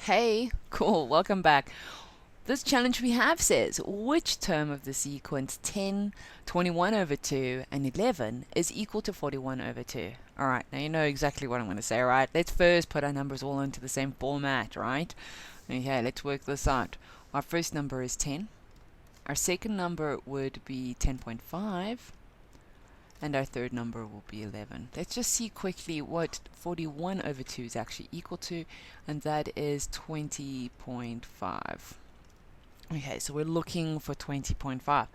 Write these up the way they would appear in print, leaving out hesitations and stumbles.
Hey, cool, welcome back. This challenge we have says, which term of the sequence 10, 21 over 2, and 11 is equal to 41 over 2? Alright, now you know exactly what I'm going to say, right? Let's first put our numbers all into the same format, right? Okay, let's work this out. Our first number is 10. Our second number would be 10.5. And our third number will be 11. Let's just see quickly what 41 over 2 is actually equal to, and that is 20.5. Okay, so we're looking for 20.5.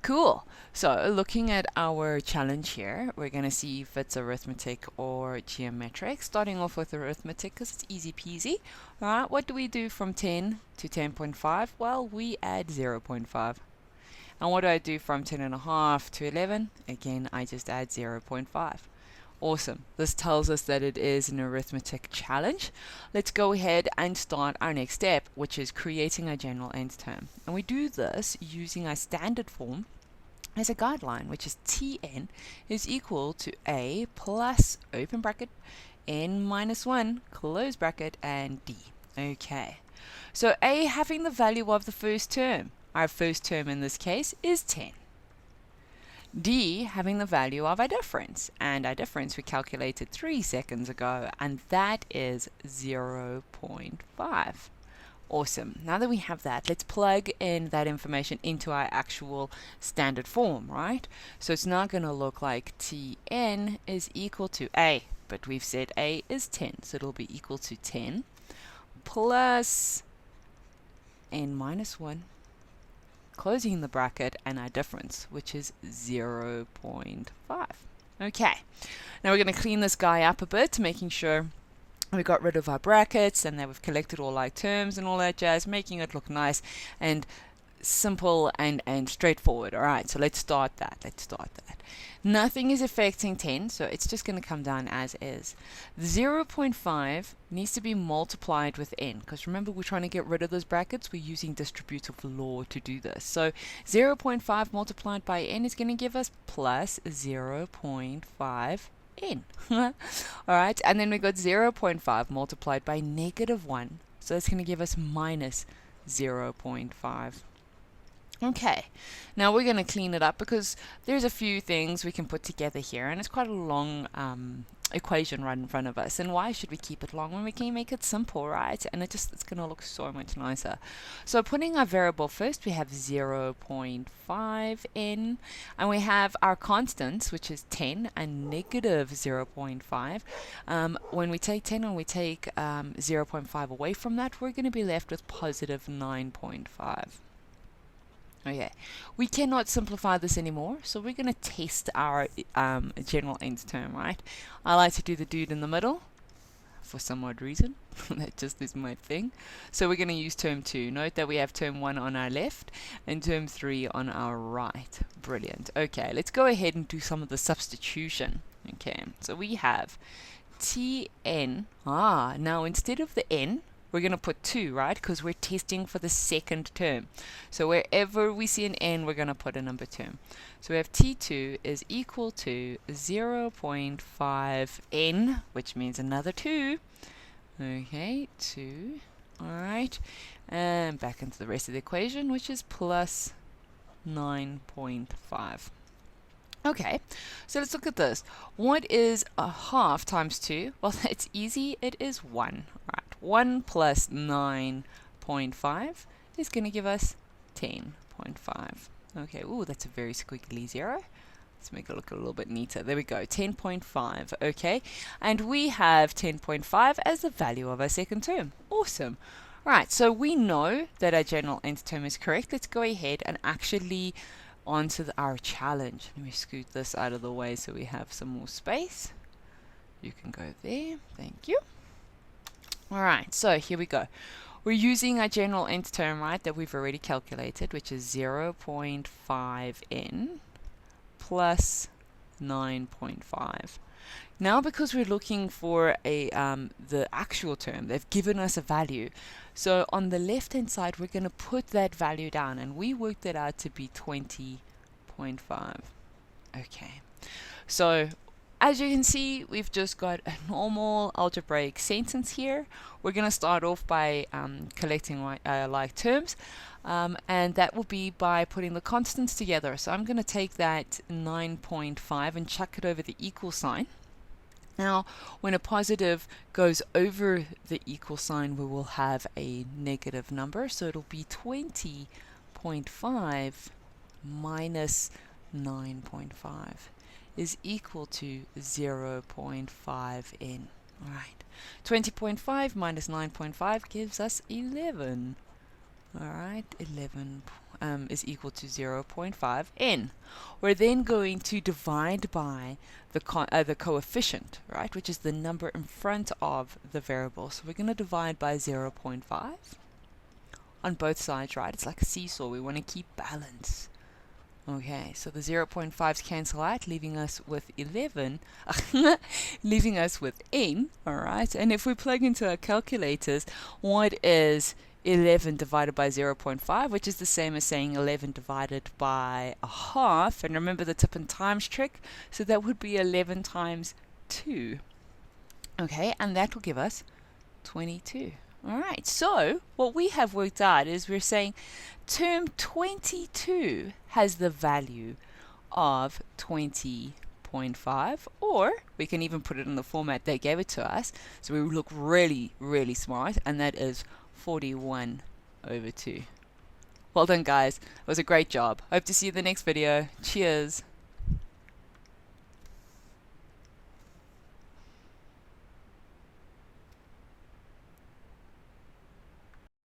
Cool. So looking at our challenge here, we're going to see if it's arithmetic or geometric. Starting off with arithmetic because it's easy peasy. All right, what do we do from 10 to 10.5? Well, we add 0.5. And what do I do from 10.5 to 11? Again, I just add 0.5. Awesome. This tells us that it is an arithmetic challenge. Let's go ahead and start our next step, which is creating a general nth term. And we do this using our standard form as a guideline, which is Tn is equal to a plus, open bracket, n minus 1, close bracket, and d. Okay. So a having the value of the first term. Our first term in this case is 10. D having the value of our difference, and our difference we calculated 3 seconds ago, and that is 0.5. Awesome. Now that we have that, let's plug in that information into our actual standard form, right? So it's now going to look like Tn is equal to A, but we've said A is 10, so it'll be equal to 10 plus n minus 1, closing the bracket, and our difference, which is 0.5. Okay, now we're going to clean this guy up a bit, making sure we got rid of our brackets and that we've collected all our terms and all that jazz, making it look nice and simple and straightforward. Alright, so let's start that. Nothing is affecting 10, so it's just going to come down as is. 0.5 needs to be multiplied with n, because remember we're trying to get rid of those brackets. We're using distributive law to do this. So 0.5 multiplied by n is going to give us plus 0.5 n. Alright, and then we got 0.5 multiplied by negative 1, so that's going to give us minus 0.5. Okay, now we're going to clean it up because there's a few things we can put together here, and it's quite a long equation right in front of us. And why should we keep it long when we can make it simple, right? And it's going to look so much nicer. So putting our variable first, we have 0.5 n, and we have our constants, which is 10 and negative 0.5. When we take 10 and we take 0.5 away from that, we're going to be left with positive 9.5. Okay, we cannot simplify this anymore, so we're going to test our general nth term, right? I like to do the dude in the middle for some odd reason. That just is my thing. So we're going to use term 2. Note that we have term 1 on our left and term 3 on our right. Brilliant. Okay, let's go ahead and do some of the substitution. Okay, so we have Tn. Now instead of the n, we're going to put 2, right? Because we're testing for the second term. So wherever we see an n, we're going to put a number term. So we have T2 is equal to 0.5 n, which means another 2. Okay, 2. Alright. And back into the rest of the equation, which is plus 9.5. Okay, so let's look at this. What is a half times 2? Well, that's easy. It is 1. All right, 1 plus 9.5 is going to give us 10.5. Okay, ooh, that's a very squiggly 0. Let's make it look a little bit neater. There we go, 10.5. Okay, and we have 10.5 as the value of our second term. Awesome. Right, so we know that our general nth term is correct. Let's go ahead and actually onto our challenge. Let me scoot this out of the way so we have some more space. You can go there. Thank you. Alright, so here we go. We're using our general nth term, right, that we've already calculated, which is 0.5n plus 9.5. Now because we're looking for the actual term, they've given us a value. So on the left hand side, we're going to put that value down, and we worked it out to be 20.5. Okay, so as you can see, we've just got a normal algebraic sentence here. We're going to start off by collecting like terms, and that will be by putting the constants together. So I'm going to take that 9.5 and chuck it over the equal sign. Now, when a positive goes over the equal sign, we will have a negative number, so it'll be 20.5 minus 9.5 is equal to 0.5n. All right, 20.5 minus 9.5 gives us 11. All right, 11 is equal to 0.5n. We're then going to divide by the coefficient, right, which is the number in front of the variable. So we're going to divide by 0.5 on both sides, right? It's like a seesaw. We want to keep balance. Okay, so the 0.5s cancel out, leaving us with 11, leaving us with n, all right? And if we plug into our calculators, what is 11 divided by 0.5, which is the same as saying 11 divided by a half, and remember the tip and times trick, so that would be 11 times 2. Okay, and that will give us 22. All right, so what we have worked out is we're saying term 22 has the value of 20.5, or we can even put it in the format they gave it to us, so we look really, really smart, and that is 41/2. Well done, guys. It was a great job. Hope to see you in the next video. Cheers.